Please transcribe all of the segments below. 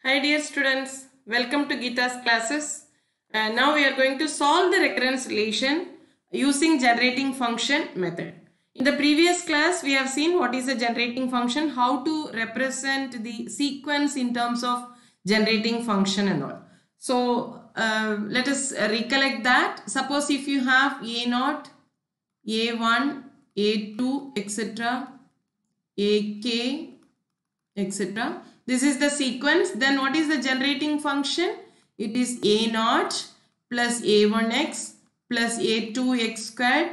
Hi dear students, welcome to Geeta's classes. Now we are going to solve the recurrence relation using generating function method. In the previous class we have seen what is a generating function, how to represent the sequence in terms of generating function and all. So let us recollect that. Suppose if you have A0, A1, A2 etc., AK etc. This is the sequence. Then what is the generating function? It is A0 plus A1x plus A2x squared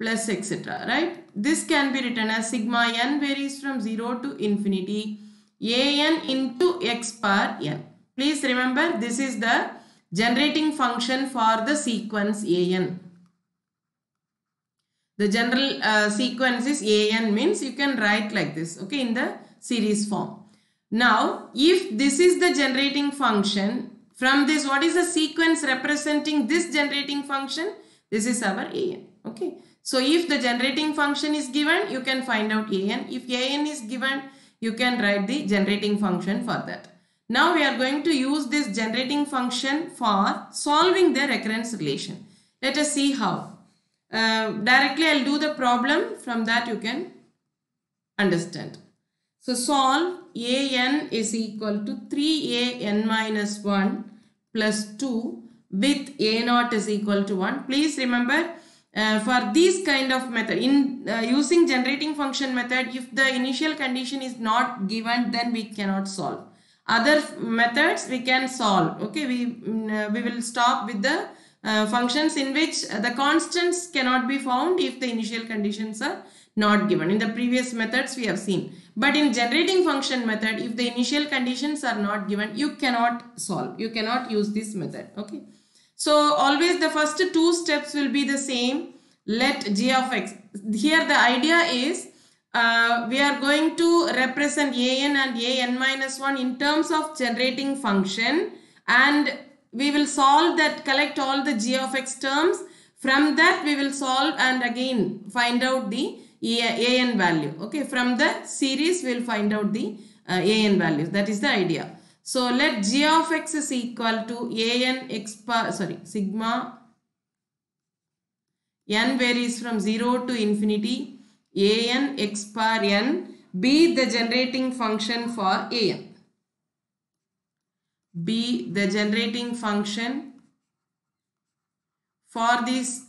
plus etc. Right? This can be written as sigma n varies from 0 to infinity an into x power n. Please remember, this is the generating function for the sequence an. The general sequence is an, means you can write like this, okay, in the series form. Now, if this is the generating function, from this, what is the sequence representing this generating function? This is our an, okay. So, if the generating function is given, you can find out an. If an is given, you can write the generating function for that. Now, we are going to use this generating function for solving the recurrence relation. Let us see how. Directly I'll do the problem, from that you can understand. So solve an is equal to 3an minus 1 plus 2 with a0 is equal to 1. Please remember, for this kind of method, in using generating function method, if the initial condition is not given, then we cannot solve. Other methods we can solve, okay. We will stop with the functions in which the constants cannot be found if the initial conditions are not given. In the previous methods we have seen. But in generating function method, if the initial conditions are not given, you cannot solve. You cannot use this method, okay. So always the first two steps will be the same. Let g of x. Here the idea is we are going to represent an and an minus 1 in terms of generating function, and we will solve that, collect all the g of x terms. From that we will solve and again find out the an value, okay. From the series we will find out the an values. That is the idea. So let g of x is equal to an x power, sigma n varies from 0 to infinity an x power n be the generating function for an. Be the generating function for this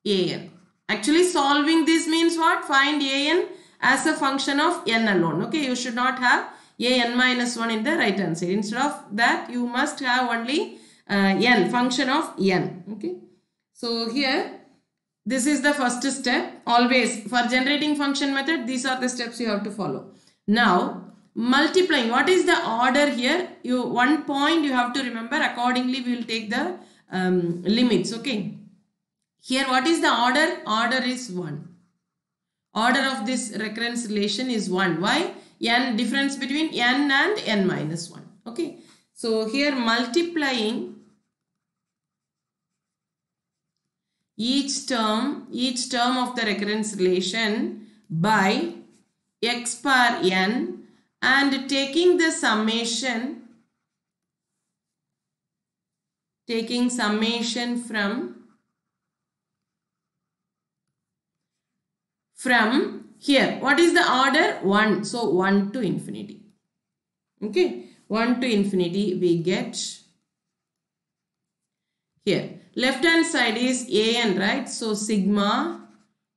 an. Actually solving this means what? Find an as a function of n alone, okay. You should not have an minus 1 in the right hand side. Instead of that, you must have only n, function of n, okay. So here, this is the first step. Always for generating function method, these are the steps you have to follow. Now multiplying, what is the order here? One point you have to remember. Accordingly we will take the limits, okay. Here what is the order? Order is 1. Order of this recurrence relation is 1. Why? N, difference between n and n minus 1, okay. So here multiplying each term of the recurrence relation by x power n and taking the summation, from here. What is the order? 1. So 1 to infinity, okay. 1 to infinity we get here. Left hand side is an, right? So sigma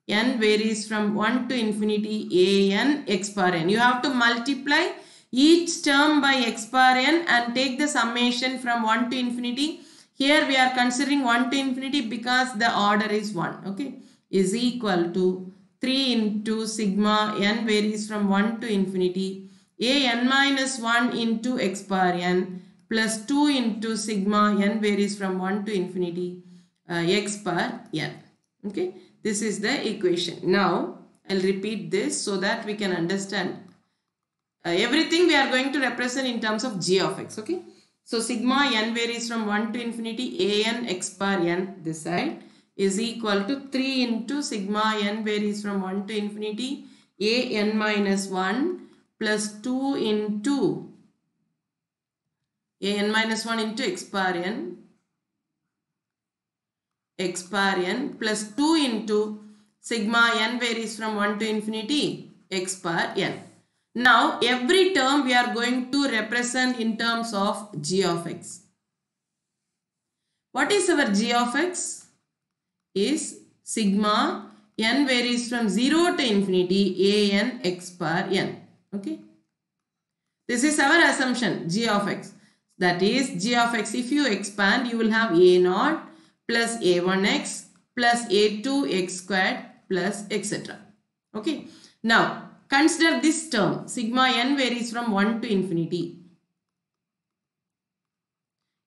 n varies from 1 to infinity an x power n. You have to multiply each term by x power n and take the summation from 1 to infinity. Here we are considering 1 to infinity because the order is 1, okay, is equal to 3 into sigma n varies from 1 to infinity an minus 1 into x power n plus 2 into sigma n varies from 1 to infinity x power n, okay. This is the equation. Now I'll repeat this so that we can understand. Everything we are going to represent in terms of g of x, okay. So sigma n varies from 1 to infinity an x power n, this side, is equal to 3 into sigma n varies from 1 to infinity an minus 1 plus 2 into an minus 1 into x power n plus 2 into sigma n varies from 1 to infinity x power n. Now every term we are going to represent in terms of g of x. What is our g of x? Is sigma n varies from 0 to infinity a n x power n. Okay. This is our assumption, g of x. That is, g of x, if you expand, you will have a0 plus a1x plus a2x squared plus etc. Okay. Now, consider this term, sigma n varies from 1 to infinity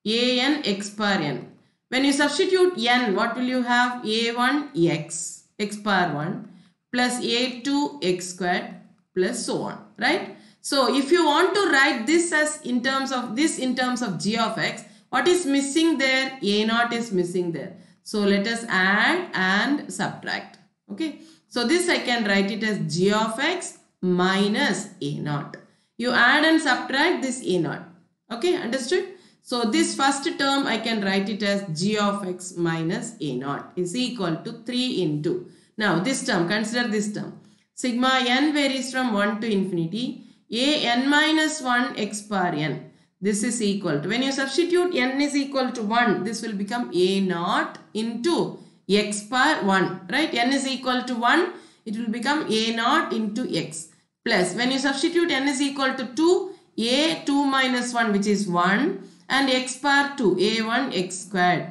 a n x power n. When you substitute n, what will you have? a1x x power 1 plus a2x squared plus so on, right? So if you want to write this as in terms of g of x, what is missing there? a0 is missing there. So let us add and subtract. Okay. So this I can write it as g of x minus a0. You add and subtract this a0. Okay, understood? So this first term I can write it as g of x minus a0 is equal to 3 into. Now this term, consider this term. Sigma n varies from 1 to infinity a n minus 1 x power n. This is equal to, when you substitute n is equal to 1, this will become a0 into x power 1, right? N is equal to 1, it will become a0 into x plus, when you substitute n is equal to 2, a2 minus 1 which is 1 and x power 2, a1 x squared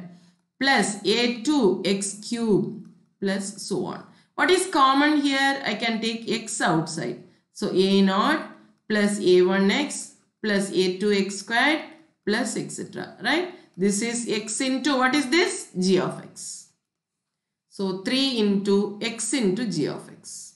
plus a2 x cube plus so on. What is common here? I can take x outside. So a0 plus a1x plus a2x squared plus etc. Right? This is x into, what is this? G of x. So 3 into x into g of x.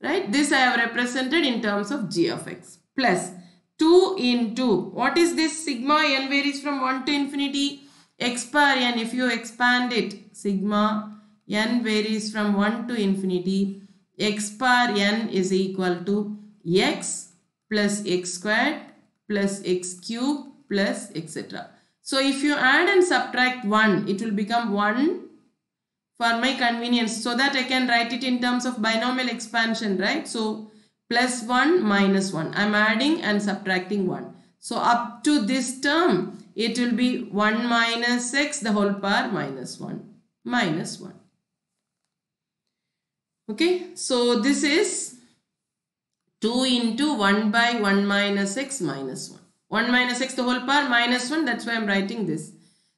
Right? This I have represented in terms of g of x plus 2 into, what is this? Sigma n varies from 1 to infinity x power n. If you expand it, sigma n varies from 1 to infinity x power n is equal to x plus x squared plus x cube plus etc. So if you add and subtract 1, it will become 1 for my convenience, so that I can write it in terms of binomial expansion, right? So plus 1 minus 1. I am adding and subtracting 1. So up to this term, it will be 1 minus x the whole power minus 1 minus 1. Okay, so this is 2 into 1 by 1 minus x minus 1. 1 minus x the whole power minus 1, that's why I am writing this.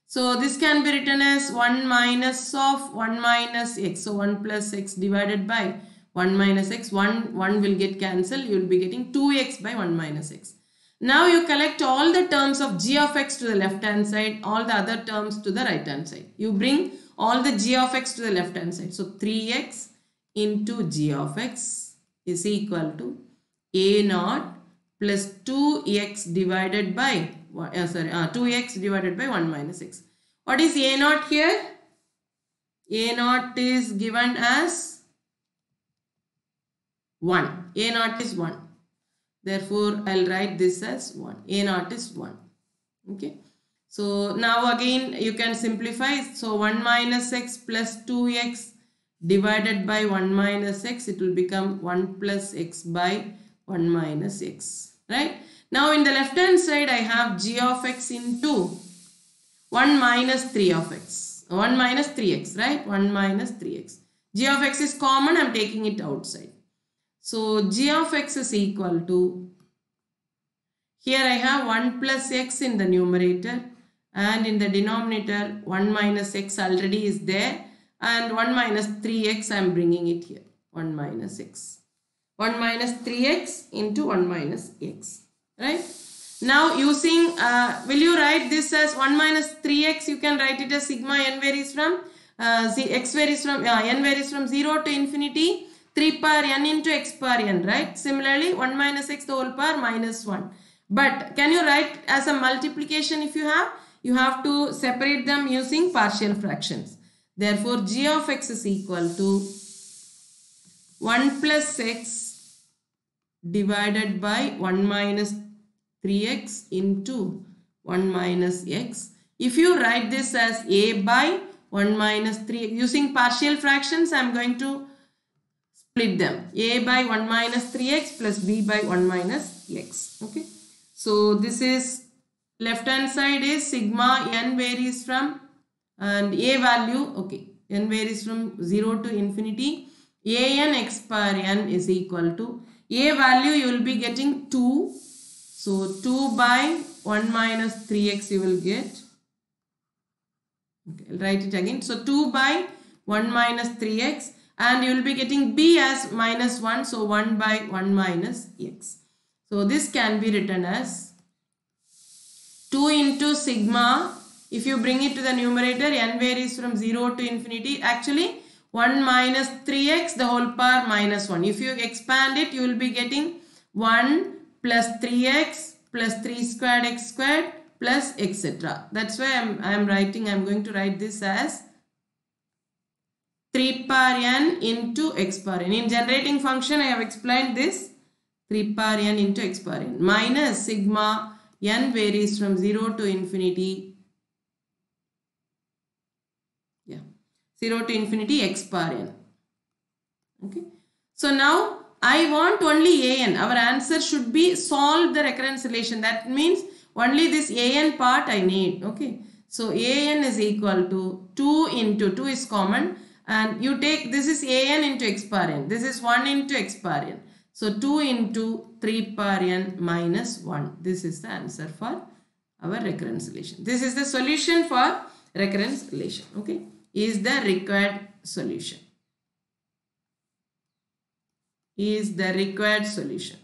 So this can be written as 1 minus of 1 minus x. So 1 plus x divided by 1 minus x. 1 will get cancelled. You will be getting 2x by 1 minus x. Now you collect all the terms of g of x to the left hand side, all the other terms to the right hand side. You bring all the g of x to the left hand side. So 3x into g of x is equal to a0 plus 2x divided by 2x divided by 1 minus x. What is a0 here? a0 is given as 1. a0 is 1. Therefore, I'll write this as 1. a0 is 1. Okay. So now again you can simplify. So 1 minus x plus 2x divided by 1 minus x, it will become 1 plus x by 1 minus x. Right? Now in the left hand side I have g of x into 1 minus 3 of x. 1 minus 3x, right? 1 minus 3x. G of x is common, I am taking it outside. So g of x is equal to, here I have 1 plus x in the numerator and in the denominator 1 minus x already is there and 1 minus 3x I am bringing it here. 1 minus x. 1 minus 3x into 1 minus x. Right? Now using, will you write this as 1 minus 3x? You can write it as sigma n varies from, n varies from 0 to infinity 3 power n into x power n, right? Similarly 1 minus x the whole power minus 1. But can you write as a multiplication if you have? You have to separate them using partial fractions. Therefore g of x is equal to 1 plus x divided by 1 minus 3x into 1 minus x. If you write this as a by 1 minus 3, using partial fractions, I am going to split them. A by 1 minus 3x plus b by 1 minus x. Okay. So this is left hand side is sigma n varies from, and a value, okay, n varies from 0 to infinity. A n x power n is equal to, a value you will be getting 2. So 2 by 1 minus 3x you will get. Okay, I'll write it again. So 2 by 1 minus 3x, and you will be getting b as minus 1. So 1 by 1 minus x. So this can be written as 2 into sigma. If you bring it to the numerator, n varies from 0 to infinity. Actually 1 minus 3x the whole power minus 1. If you expand it, you will be getting 1 plus 3x plus 3 squared x squared plus etc. That's why I'm going to write this as 3 power n into x power n. In generating function, I have explained this, 3 power n into x power n minus sigma n varies from 0 to infinity. Yeah, 0 to infinity x power n. Okay. So now I want only an. Our answer should be solve the recurrence relation. That means only this an part I need. Okay. So an is equal to 2 into 2 is common, and you take this is an into x power n. This is 1 into x power n. So 2 into 3 power n minus 1. This is the answer for our recurrence relation. This is the solution for recurrence relation. Okay. Is the required solution. Is the required solution.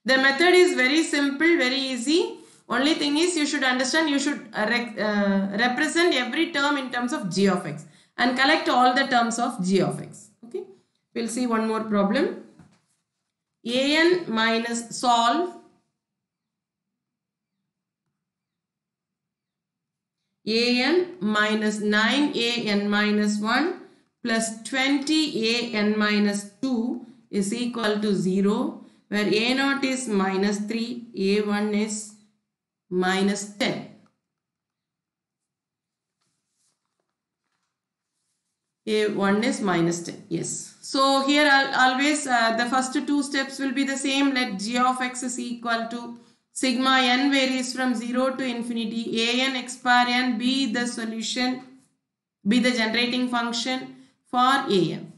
The method is very simple, very easy. Only thing is you should understand, you should represent every term in terms of g of x and collect all the terms of g of x. Okay. We'll see one more problem. An minus solve an minus 9an minus 1 plus 20an minus 2 is equal to 0, where a0 is minus 3, a1 is minus 10. A1 is minus 10. Yes. So here always the first two steps will be the same. Let g of x is equal to sigma n varies from 0 to infinity. An x power n be the solution, be the generating function for an.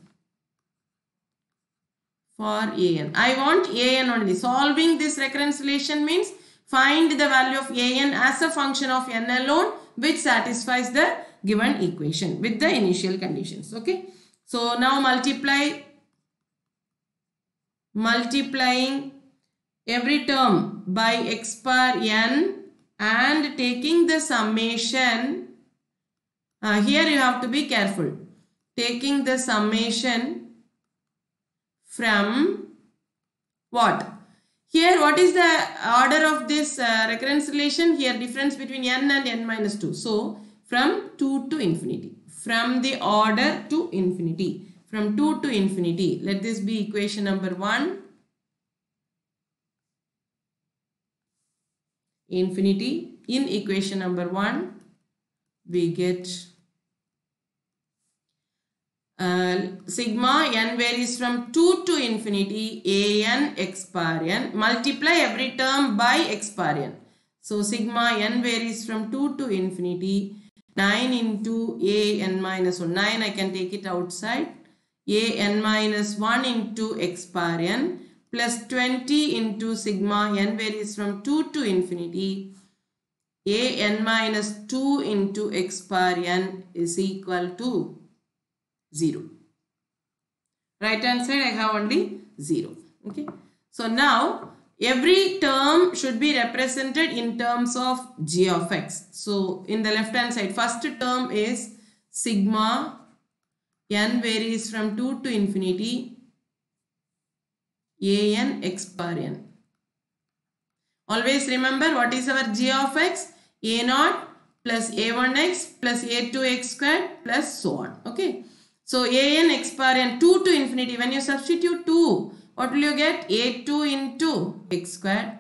For an. I want an only. Solving this recurrence relation means find the value of an as a function of n alone, which satisfies the given equation with the initial conditions. Okay. So now multiplying every term by x power n and taking the summation. Here you have to be careful. Taking the summation from what? Here what is the order of this recurrence relation? Here difference between n and n minus 2. So from 2 to infinity. From the order to infinity. From 2 to infinity. Let this be equation number 1. Infinity. In equation number 1 we get sigma n varies from 2 to infinity an x power n. Multiply every term by x power n. So sigma n varies from 2 to infinity. 9 into an minus 1. 9 I can take it outside. An minus 1 into x power n plus 20 into sigma n varies from 2 to infinity. An minus 2 into x power n is equal to 0. Right hand side I have only 0. Okay. So now every term should be represented in terms of g of x. So in the left hand side, first term is sigma n varies from 2 to infinity an x power n. Always remember what is our g of x? A0 plus a1x plus a2x squared plus so on. Okay. So an x bar n 2 to infinity. When you substitute 2, what will you get? A2 into x squared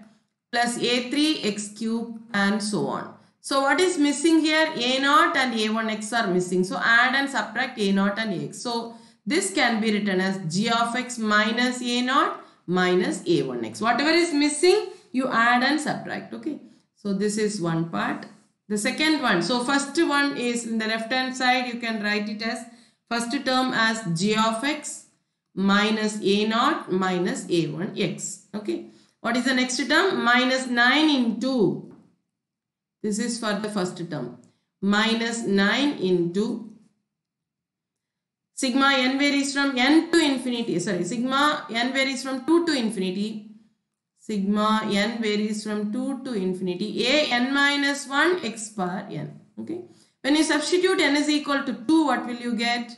plus a3 x cube and so on. So what is missing here? A0 and a1x are missing. So add and subtract a0 and ax. So this can be written as g of x minus a0 minus a1x. Whatever is missing, you add and subtract. Okay. So this is one part. The second one. So first one is in the left hand side. You can write it as first term as g of x minus a0 minus a1x. Okay. What is the next term? Minus 9 into, this is for the first term, minus 9 into sigma n varies from n to infinity. Sorry, sigma n varies from 2 to infinity. Sigma n varies from 2 to infinity. A n minus 1 x bar n. Okay. When you substitute n is equal to 2, what will you get?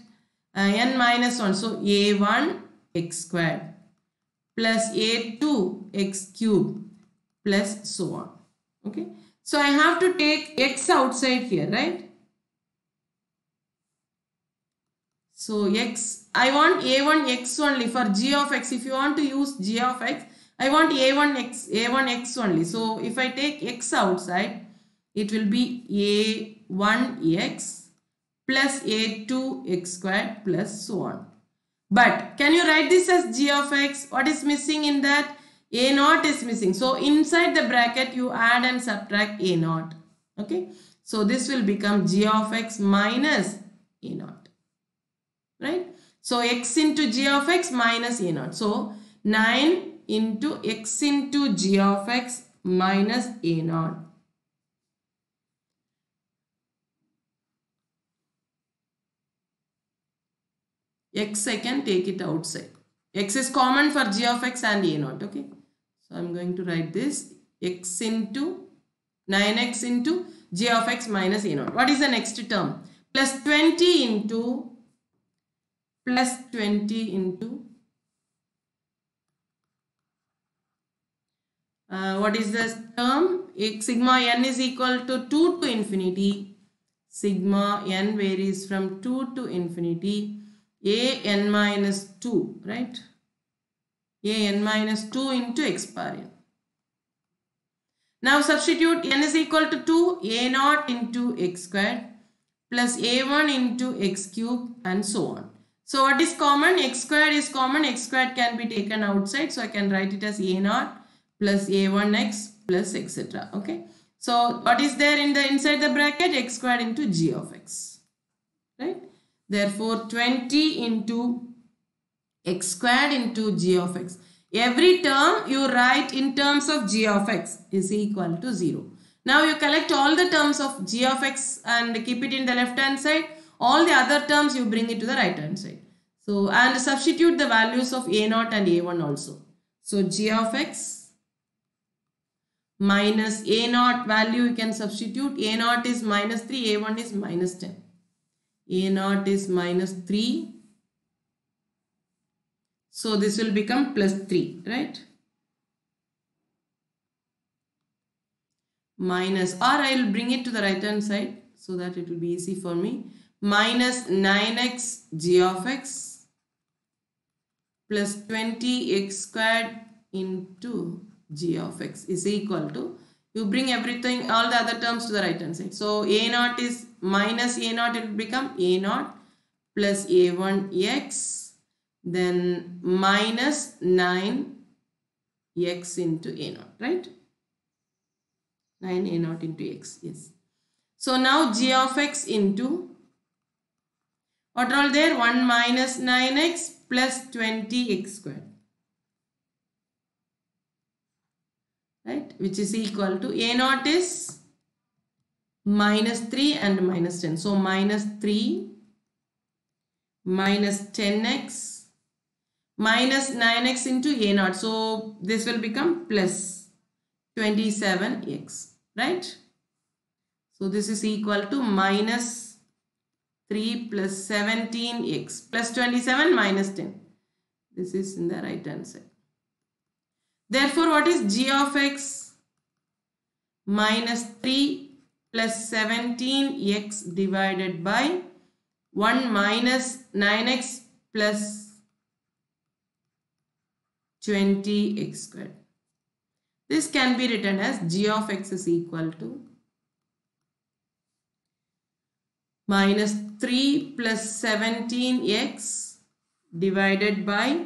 N minus 1. So a1 x squared plus a2 x cube plus so on. Okay. So I have to take x outside here, right? So x, I want a1 x only for g of x. If you want to use g of x, I want a1 x only. So if I take x outside, it will be a1 x plus a2 x squared plus so on. But can you write this as g of x? What is missing in that? A0 is missing. So inside the bracket you add and subtract a0. Okay. So this will become g of x minus a0. Right. So x into g of x minus a0. So 9 into x into g of x minus a0. X I can take it outside. X is common for g of x and a0. Okay. So I am going to write this x into 9x into g of x minus a0. What is the next term? Plus 20 into what is this term? Sigma n is equal to 2 to infinity. Sigma n varies from 2 to infinity. A n minus 2, right? A n minus 2 into x bar n. Now substitute n is equal to 2, a0 into x squared plus a1 into x cube and so on. So what is common? X squared is common. X squared can be taken outside. So I can write it as a0 plus a1x plus etc. Okay. So what is there in the inside the bracket? X squared into g of x. Right. Therefore 20 into x squared into g of x. Every term you write in terms of g of x is equal to 0. Now you collect all the terms of g of x and keep it in the left hand side. All the other terms you bring it to the right hand side. So and substitute the values of a0 and a1 also. So g of x minus a0 value you can substitute. A0 is minus 3, a1 is minus 10. A0 is minus 3. So this will become plus 3, right? Minus, or I will bring it to the right hand side so that it will be easy for me. Minus 9x g of x plus 20x squared into g of x is equal to, you bring everything, all the other terms to the right hand side. So a0 is minus a0, it will become a0 plus a1x, then minus 9x into a0, right? 9 a0 into x, yes. So now g of x into, what are all there? 1 minus 9x plus 20x squared. Right? Which is equal to a0 is minus 3 and minus 10. So minus 3 minus 10x minus 9x into a0. So this will become plus 27x. Right? So this is equal to minus 3 plus 17x plus 27 minus 10. This is in the right hand side. Therefore, what is g of x? Minus 3 plus 17x divided by 1 minus 9x plus 20x squared. This can be written as g of x is equal to minus 3 plus 17x divided by,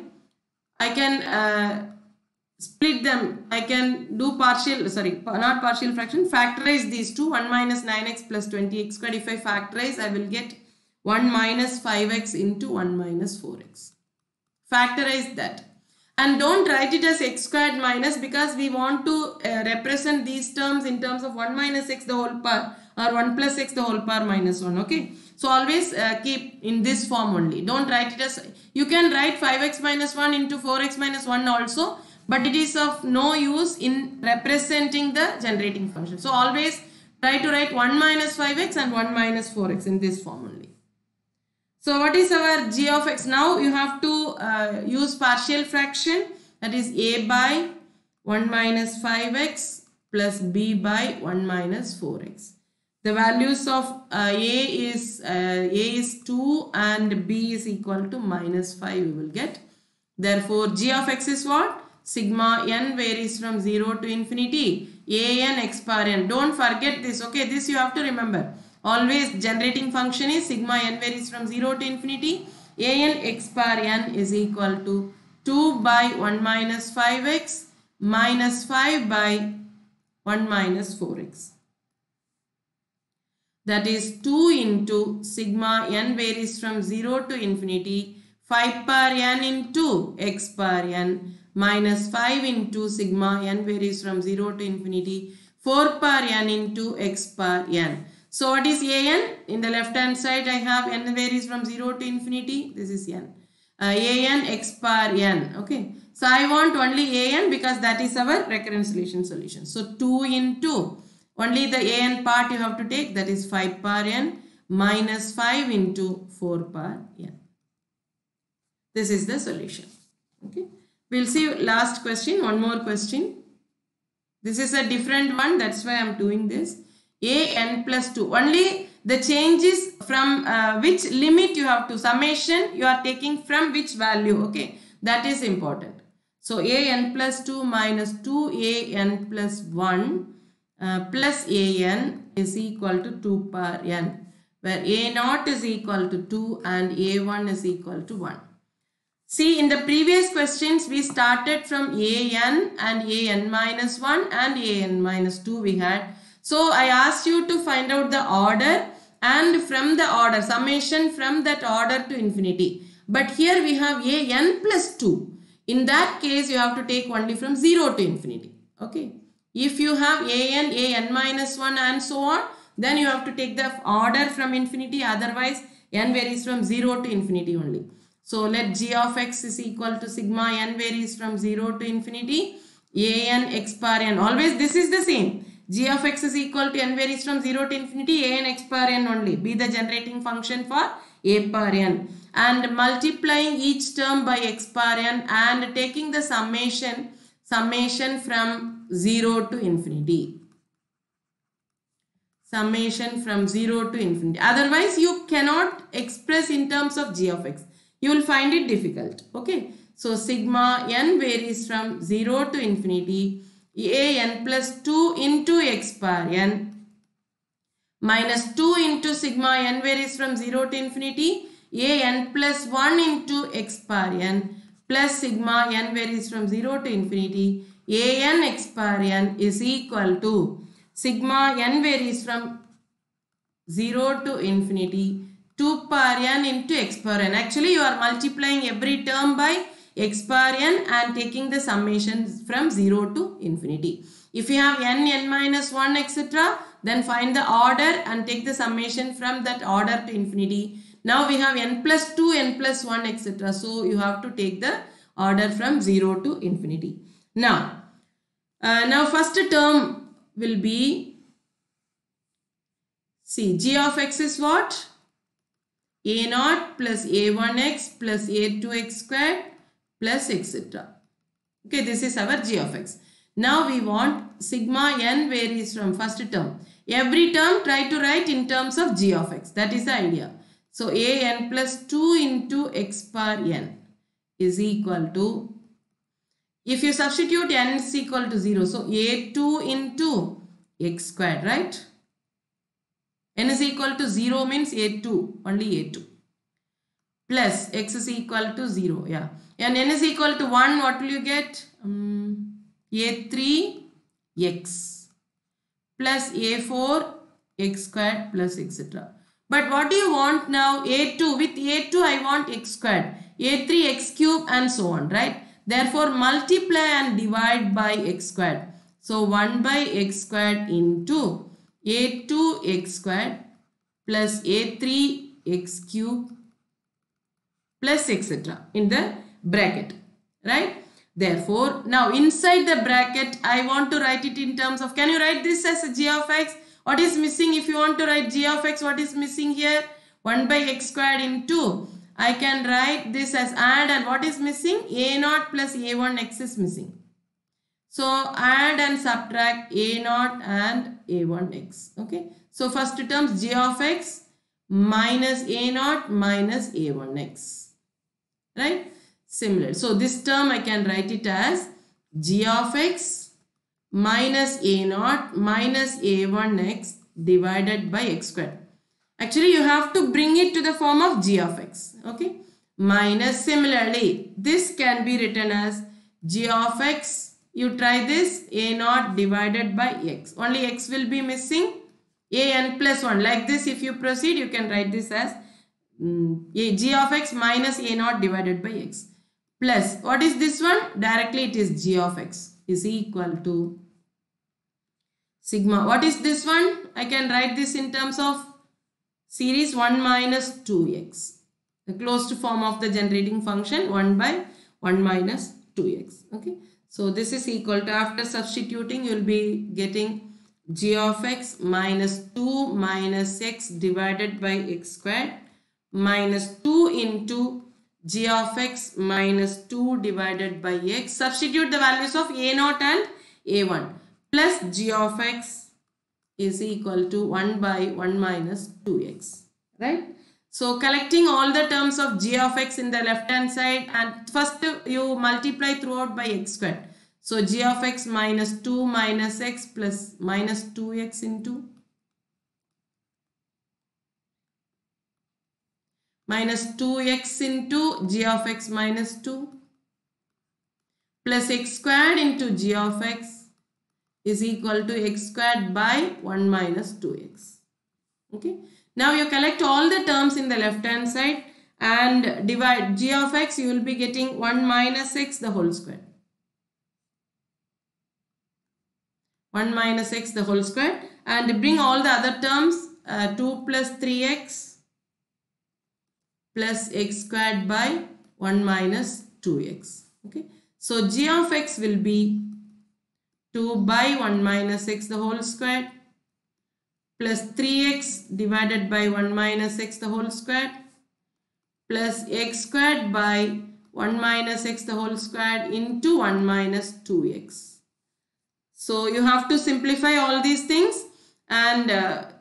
I can split them, I can do not partial fraction, factorize these two, 1 minus 9x plus 20x squared. If I factorize, I will get 1 minus 5x into 1 minus 4x. Factorize that. And don't write it as x squared minus, because we want to represent these terms in terms of 1 minus x the whole power or 1 plus x the whole power minus 1. Okay. So always keep in this form only. Don't write it as, you can write 5x minus 1 into 4x minus 1 also, but it is of no use in representing the generating function. So always try to write 1 minus 5x and 1 minus 4x in this form only. So what is our g of x? Now you have to use partial fraction, that is a by 1 minus 5x plus b by 1 minus 4x. The values of a is 2 and b is equal to minus 5 we will get. Therefore g of x is what? Sigma n varies from 0 to infinity a n x power n. Don't forget this. Okay, this you have to remember. Always generating function is sigma n varies from 0 to infinity a n x power n is equal to 2 by 1 minus 5x minus 5 by 1 minus 4x. That is 2 into sigma n varies from 0 to infinity 5 power n into x power n minus 5 into sigma n varies from 0 to infinity 4 power n into x power n. So what is a n? In the left hand side I have n varies from 0 to infinity. This is n. A n x power n. Okay. So I want only a n because that is our recurrent solution. So 2 into, only the a n part you have to take, that is 5 power n minus 5 into 4 power n. This is the solution. Okay. We'll see last question, one more question. This is a different one, that's why I am doing this. A n plus 2. Only the change is from which limit you have to, summation you are taking from which value. Okay, that is important. So a n plus 2 minus 2 a n plus 1 plus a n is equal to 2 power n, where a naught is equal to 2 and a1 is equal to 1. See, in the previous questions we started from a n and a n minus 1 and a n minus 2 we had. So I asked you to find out the order and from the order, summation from that order to infinity. But here we have a n plus 2. In that case you have to take only from 0 to infinity. Okay. If you have a n minus 1 and so on, then you have to take the order from infinity, otherwise n varies from 0 to infinity only. So let g of x is equal to sigma n varies from 0 to infinity a n x power n. Always this is the same. G of x is equal to n varies from 0 to infinity a n x power n only. Be the generating function for a power n. And multiplying each term by x power n and taking the summation from 0 to infinity. Summation from 0 to infinity. Otherwise you cannot express in terms of g of x. You will find it difficult. Okay. So sigma n varies from 0 to infinity a n plus 2 into x power n minus 2 into sigma n varies from 0 to infinity a n plus 1 into x power n plus sigma n varies from 0 to infinity a n x power n is equal to sigma n varies from 0 to infinity 2 power n into x power n. Actually you are multiplying every term by x power n and taking the summation from 0 to infinity. If you have n minus 1 etc., then find the order and take the summation from that order to infinity. Now we have n plus 2, n plus 1 etc. So you have to take the order from 0 to infinity. Now first term will be, see, g of x is what? A naught plus a1x plus a2x squared plus etc. Okay, this is our g of x. Now we want sigma n varies from first term. Every term try to write in terms of g of x. That is the idea. So a n plus 2 into x power n is equal to, if you substitute n is equal to 0, so a2 into x squared, right? N is equal to 0 means a2, only a2. Plus x is equal to 0, yeah. And n is equal to 1, what will you get? a3x plus a4 x squared plus etc. But what do you want now? a2, with a2 I want x squared, a3 x cube and so on, right? Therefore multiply and divide by x squared. So 1 by x squared into a2 x squared plus a3 x cube plus etc. in the bracket, right? Therefore, now inside the bracket, I want to write it in terms of, can you write this as a g of x? What is missing? If you want to write g of x, what is missing here? 1 by x squared into, I can write this as add, and what is missing? a0 plus a1x is missing. So add and subtract a0 and a1x. Okay. So first terms g of x minus a0 minus a1x. Right. Similar. So this term I can write it as g of x minus a0 minus a1x divided by x squared. Actually, you have to bring it to the form of g of x. Okay. Minus, similarly, this can be written as g of x. You try this, a0 divided by x. Only x will be missing, a n plus 1. Like this, if you proceed, you can write this as g of x minus a0 divided by x. Plus, what is this one? Directly it is g of x is equal to sigma. What is this one? I can write this in terms of series 1 minus 2x. The closed form of the generating function 1 by 1 minus 2x. Okay. So this is equal to, after substituting, you will be getting g of x minus 2 minus x divided by x squared minus 2 into g of x minus 2 divided by x. Substitute the values of a0 and a1 plus g of x is equal to 1 by 1 minus 2x. Right? So collecting all the terms of g of x in the left hand side, and first you multiply throughout by x squared. So g of x minus 2 minus x plus minus 2x into minus 2x into g of x minus 2 plus x squared into g of x is equal to x squared by 1 minus 2x. Okay. Now you collect all the terms in the left hand side and divide g of x, you will be getting 1 minus x the whole square. 1 minus x the whole square, and bring all the other terms, 2 plus 3x plus x squared by 1 minus 2x. Okay. So g of x will be 2 by 1 minus x the whole square plus 3x divided by 1 minus x the whole square plus x squared by 1 minus x the whole square into 1 minus 2x. So you have to simplify all these things, and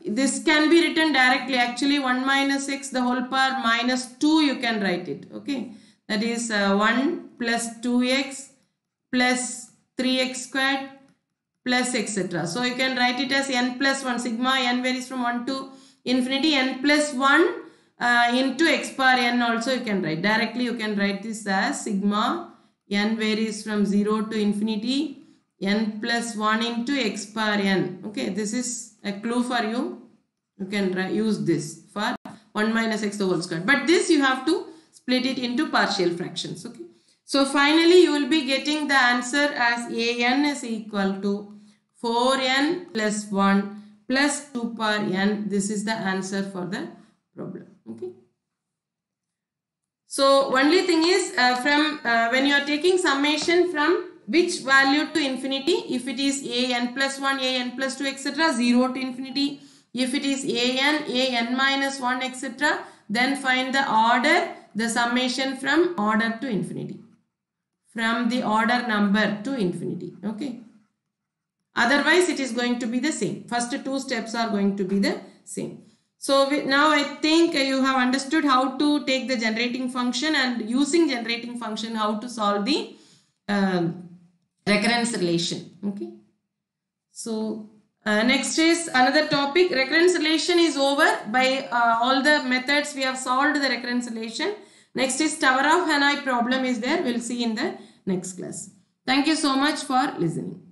this can be written directly. Actually 1 minus x the whole power minus 2 you can write it. Okay. That is 1 plus 2x plus 3x squared plus etc. So you can write it as n plus 1. Sigma n varies from 1 to infinity, n plus 1 into x power n also you can write. Directly you can write this as sigma n varies from 0 to infinity, n plus 1 into x power n. Okay, this is a clue for you. You can use this for 1 minus x the whole square. But this you have to split it into partial fractions. Okay. So finally you will be getting the answer as an is equal to 4n plus 1 plus 2 power n. This is the answer for the problem. Okay. So only thing is when you are taking summation from which value to infinity, if it is an plus 1, an plus 2 etc. 0 to infinity. If it is an minus 1 etc. then find the order, the summation from order to infinity. From the order number to infinity. Okay. Otherwise it is going to be the same. First two steps are going to be the same. So now I think you have understood how to take the generating function and using generating function how to solve the recurrence relation. Okay. So next is another topic. Recurrence relation is over. By all the methods we have solved the recurrence relation. Next is Tower of Hanoi problem is there. We'll see in the next class. Thank you so much for listening.